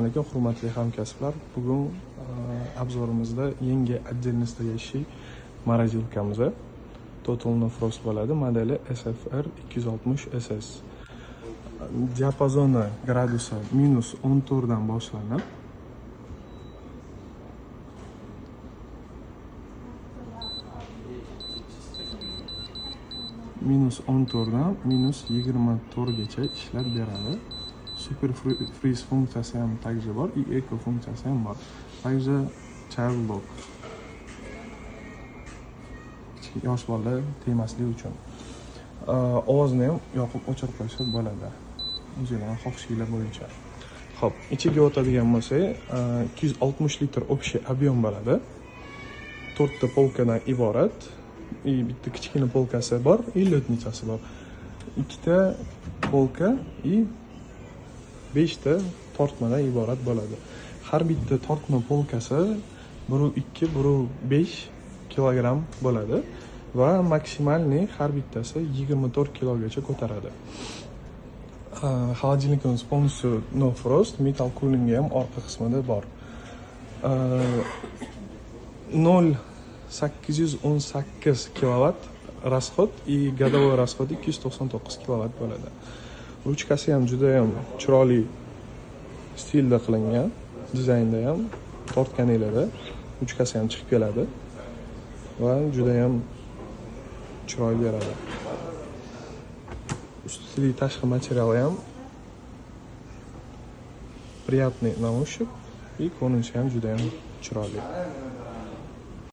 Assalomu alaykum hurmatli hamkasblar. Bugun obzorimizda yangi отдельно стоящий morosilkamiz Total No Frost bo'ladi. Modeli SFR 260 SS. Diapazoni gradusi -14 dan boshlanib -14 dan -24 gacha ishlab beradi. Super freeze funksiyasi ham также bor, и eco funksiyasi ham bor. Также child lock. Yosh bola tegmasligi uchun. Ovozni ham yoqib o'chirib qo'ysa bo'ladi. O'zingizning xohishinglar bo'yicha. Xo'p, ichiga o'tadigan bo'lsak, 260 litr общий объем bo'ladi. 4 ta polkadan iborat. Bitta kichkina polkasi bor, и lotnitsasi bor. 2 ta polka и 5 ta tortmadan iborat bo'ladi. Har bitta tortma polkasi 1.2, 1.5 kilogramm bo'ladi va maksimalniy har bittasi 24 kilogacha ko'taradi. Холодильникimiz полностью No Frost, metal cooling ham orqa qismida bor. 0,818 kilovat расход и годовой расход 299 kilovat bo'ladi. Ruchkasi ham juda ham chiroyli stilda qilingan, dizaynda ham tortganinglarda ruchkasi ham chiqib keladi va juda ham chiroyli beradi. Ustidagi tashqi materiali ham приятный на ощупь и ko'rinishi ham juda ham chiroyli.